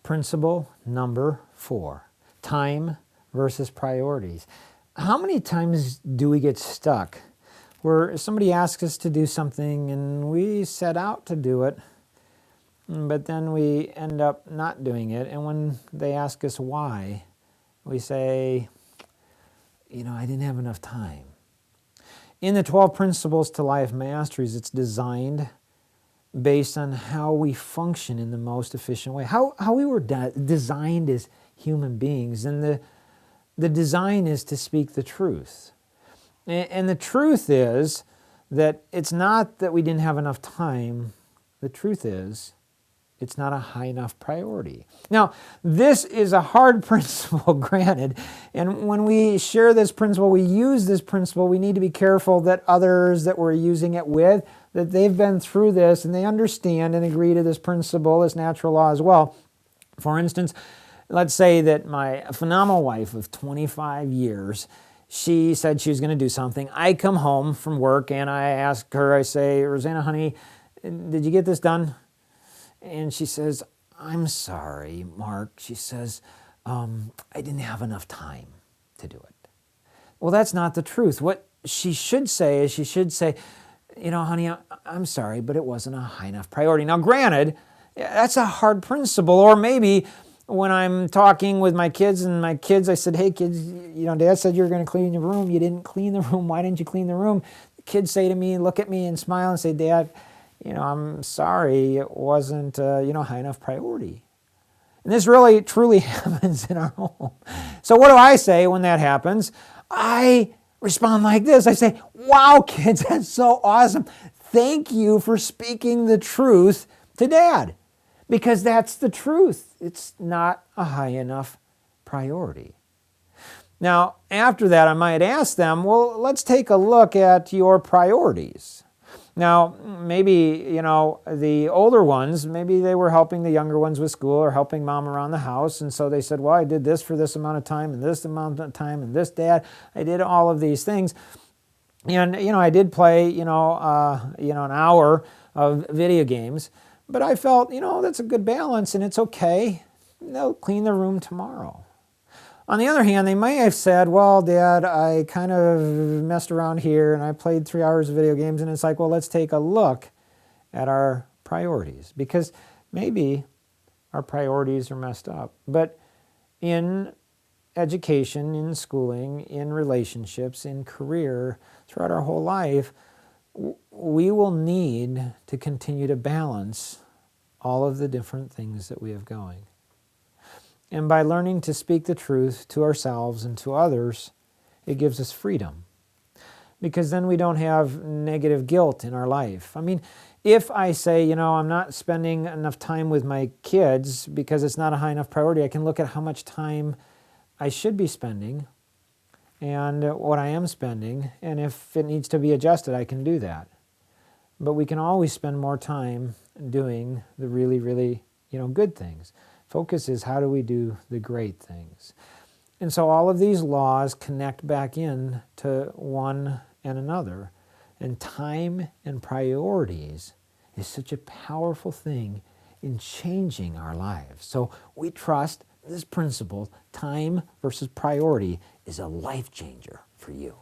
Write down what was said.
Principle number 4, time versus priorities. How many times do we get stuck where somebody asks us to do something and we set out to do it, but then we end up not doing it, and when they ask us why, we say, I didn't have enough time. In the 12 Principles to Life Masteries, it's designed based on how we function in the most efficient way, how we were designed as human beings. And the design is to speak the truth. And the truth is that it's not that we didn't have enough time. The truth is it's not a high enough priority. Now, this is a hard principle, granted, and when we share this principle, we use this principle, we need to be careful that others that we're using it with, that they've been through this and they understand and agree to this principle, this natural law as well. For instance, let's say that my phenomenal wife of 25 years, she said she was going to do something. I come home from work and I ask her, I say, Rosanna, honey, did you get this done? And she says, I'm sorry, Mark. She says, I didn't have enough time to do it. Well, that's not the truth. What she should say is she should say, honey, I'm sorry, but it wasn't a high enough priority. Now, granted, that's a hard principle. Or maybe when I'm talking with my kids I said, hey, kids, Dad said you were going to clean your room. You didn't clean the room. Why didn't you clean the room? The kids say to me, look at me and smile and say, Dad, I'm sorry, it wasn't, high enough priority. And this really, truly happens in our home. So what do I say when that happens? I respond like this. I say, wow, kids, that's so awesome. Thank you for speaking the truth to Dad. Because that's the truth. It's not a high enough priority. Now, after that, I might ask them, well, let's take a look at your priorities. Now, maybe, the older ones, maybe they were helping the younger ones with school or helping mom around the house. And so they said, well, I did this for this amount of time and this amount of time and this, Dad. I did all of these things. And, I did play, an hour of video games. But I felt, that's a good balance and it's okay. They'll clean the room tomorrow. On the other hand, they may have said, well, Dad, I kind of messed around here and I played 3 hours of video games, and it's like, well, let's take a look at our priorities, because maybe our priorities are messed up. But in education, in schooling, in relationships, in career, throughout our whole life, we will need to continue to balance all of the different things that we have going. And by learning to speak the truth to ourselves and to others, it gives us freedom. Because then we don't have negative guilt in our life. I mean, if I say, I'm not spending enough time with my kids because it's not a high enough priority, I can look at how much time I should be spending and what I am spending. And if it needs to be adjusted, I can do that. But we can always spend more time doing the really, really, good things. Focus is, how do we do the great things? And so all of these laws connect back in to one and another. And time and priorities is such a powerful thing in changing our lives. So we trust this principle, time versus priority, is a life changer for you.